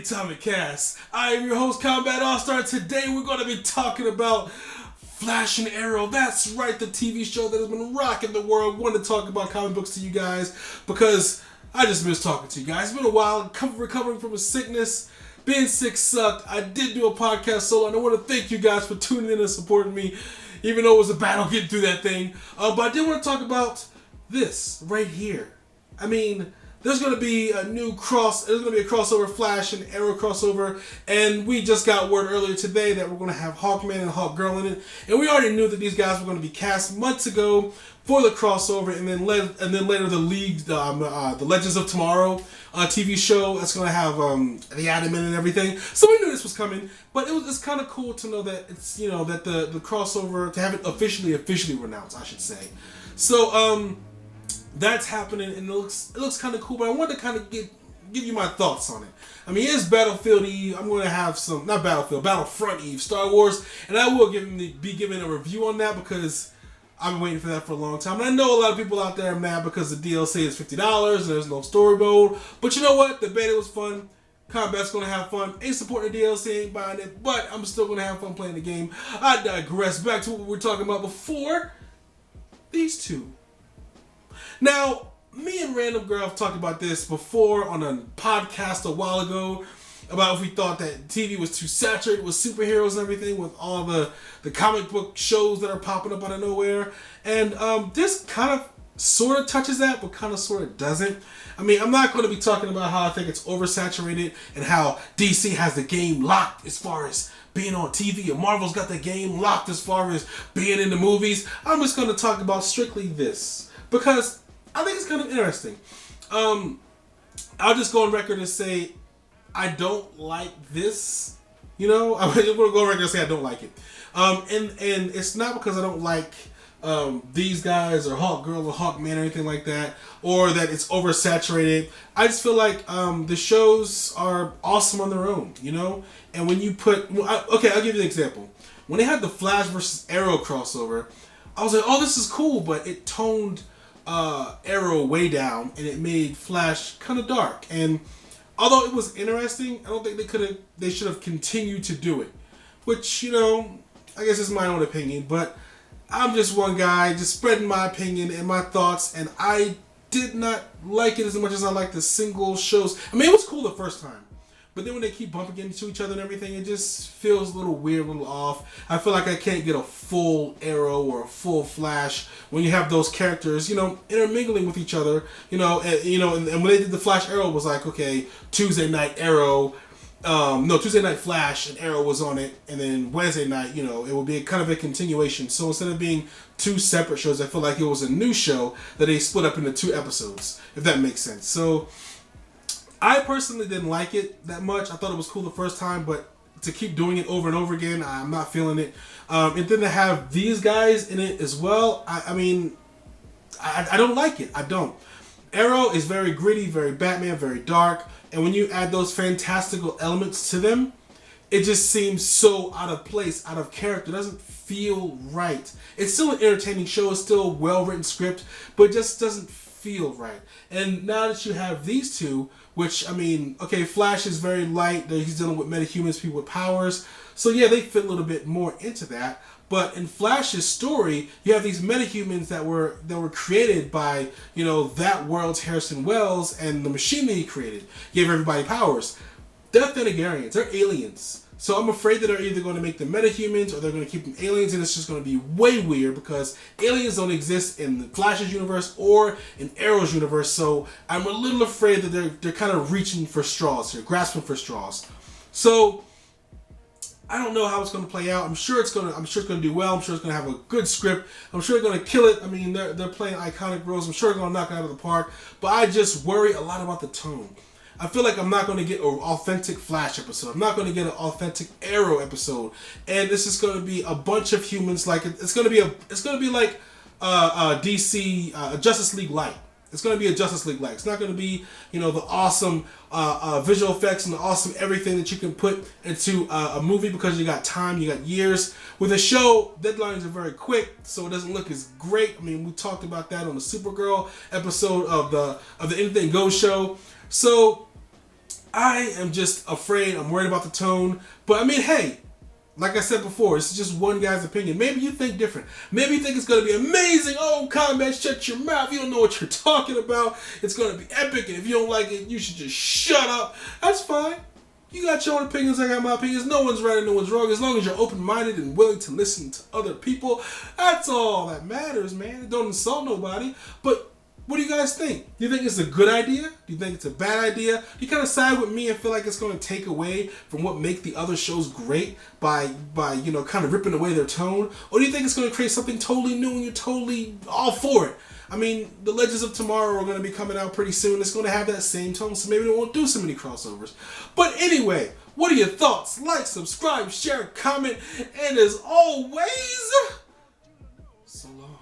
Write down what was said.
Time at KAS. I am your host, Combat All-Star. Today we're going to be talking about Flash and Arrow. That's right, the TV show that has been rocking the world. I wanted to talk about comic books to you guys because I just miss talking to you guys. It's been a while, recovering from a sickness. Being sick sucked. I did do a podcast solo, and I want to thank you guys for tuning in and supporting me, even though it was a battle getting through that thing. But I did want to talk about this right here. I mean, there's going to be a crossover Flash and Arrow crossover, and we just got word earlier today that we're going to have Hawkman and Hawkgirl in it, and we already knew that these guys were going to be cast months ago for the crossover, and then later the League, the Legends of Tomorrow TV show that's going to have the Atom and everything. So we knew this was coming, but it's kind of cool to know that it's that the crossover, to have it officially announced, I should say. So that's happening, and it looks kind of cool. But I wanted to kind of give you my thoughts on it. I mean, it's Battlefield Eve. I'm going to have Battlefront Eve, Star Wars, and I will be giving a review on that because I've been waiting for that for a long time. And I know a lot of people out there are mad because the DLC is $50 and there's no story mode. But you know what? The beta was fun. Combat's going to have fun. Ain't supporting the DLC, ain't buying it, but I'm still going to have fun playing the game. I digress. Back to what we were talking about before. These two. Now, me and Random Girl have talked about this before on a podcast a while ago about if we thought that TV was too saturated with superheroes and everything, with all the comic book shows that are popping up out of nowhere. And this kind of sort of touches that, but kind of sort of doesn't. I mean, I'm not going to be talking about how I think it's oversaturated and how DC has the game locked as far as being on TV, and Marvel's got the game locked as far as being in the movies. I'm just going to talk about strictly this because I think it's kind of interesting. I'll just go on record and say I don't like this. I'm going to go on record and say I don't like it. And it's not because I don't like these guys or Hawkgirl or Hawkman or anything like that, or that it's oversaturated. I just feel like the shows are awesome on their own, And when you put... I'll give you an example. When they had the Flash versus Arrow crossover, I was like, oh, this is cool, but it toned Arrow way down, and it made Flash kind of dark. And although it was interesting, I don't think they should have continued to do it. Which, I guess is my own opinion, but I'm just one guy just spreading my opinion and my thoughts, and I did not like it as much as I like the single shows. I mean, it was cool the first time, but then when they keep bumping into each other and everything, it just feels a little weird, a little off. I feel like I can't get a full Arrow or a full Flash when you have those characters, intermingling with each other, and when they did the Flash Arrow, it was like, okay, Tuesday night Arrow, Tuesday night Flash and Arrow was on it, and then Wednesday night, it would be kind of a continuation. So instead of being two separate shows, I feel like it was a new show that they split up into 2 episodes, if that makes sense. So I personally didn't like it that much. I thought it was cool the first time, but to keep doing it over and over again, I'm not feeling it. And then to have these guys in it as well, I don't like it. I don't. Arrow is very gritty, very Batman, very dark. And when you add those fantastical elements to them, it just seems so out of place, out of character. It doesn't feel right. It's still an entertaining show. It's still a well-written script, but it just doesn't feel right. And now that you have these two, which, Flash is very light. He's dealing with metahumans, people with powers. So yeah, they fit a little bit more into that. But in Flash's story, you have these metahumans that were created by, that world's Harrison Wells and the machine that he created. Gave everybody powers. They're Thanagarians. They're aliens. So I'm afraid that they're either going to make them metahumans or they're going to keep them aliens, and it's just going to be way weird because aliens don't exist in the Flash's universe or in Arrow's universe. So I'm a little afraid that they're kind of reaching for straws here, grasping for straws. So I don't know how it's going to play out. I'm sure it's going to do well. I'm sure it's going to have a good script. I'm sure they're going to kill it. I mean, they're playing iconic roles. I'm sure they're going to knock it out of the park. But I just worry a lot about the tone. I feel like I'm not going to get an authentic Flash episode. I'm not going to get an authentic Arrow episode. And this is going to be a bunch of humans. Like it's going to be like DC Justice League Light. It's going to be a Justice League like. It's not going to be, the awesome visual effects and the awesome everything that you can put into a movie because you got time, you got years. With a show, deadlines are very quick, so it doesn't look as great. I mean, we talked about that on the Supergirl episode of the Anything Goes show. So I am just afraid. I'm worried about the tone. But I mean, hey, like I said before, it's just one guy's opinion. Maybe you think different. Maybe you think it's going to be amazing. Oh, Combat, shut your mouth. You don't know what you're talking about. It's going to be epic. And if you don't like it, you should just shut up. That's fine. You got your own opinions. I got my opinions. No one's right and no one's wrong. As long as you're open-minded and willing to listen to other people, that's all that matters, man. Don't insult nobody. But what do you guys think? Do you think it's a good idea? Do you think it's a bad idea? Do you kind of side with me and feel like it's going to take away from what make the other shows great by kind of ripping away their tone? Or do you think it's going to create something totally new and you're totally all for it? I mean, the Legends of Tomorrow are going to be coming out pretty soon. It's going to have that same tone, so maybe they won't do so many crossovers. But anyway, what are your thoughts? Like, subscribe, share, comment, and as always, so long.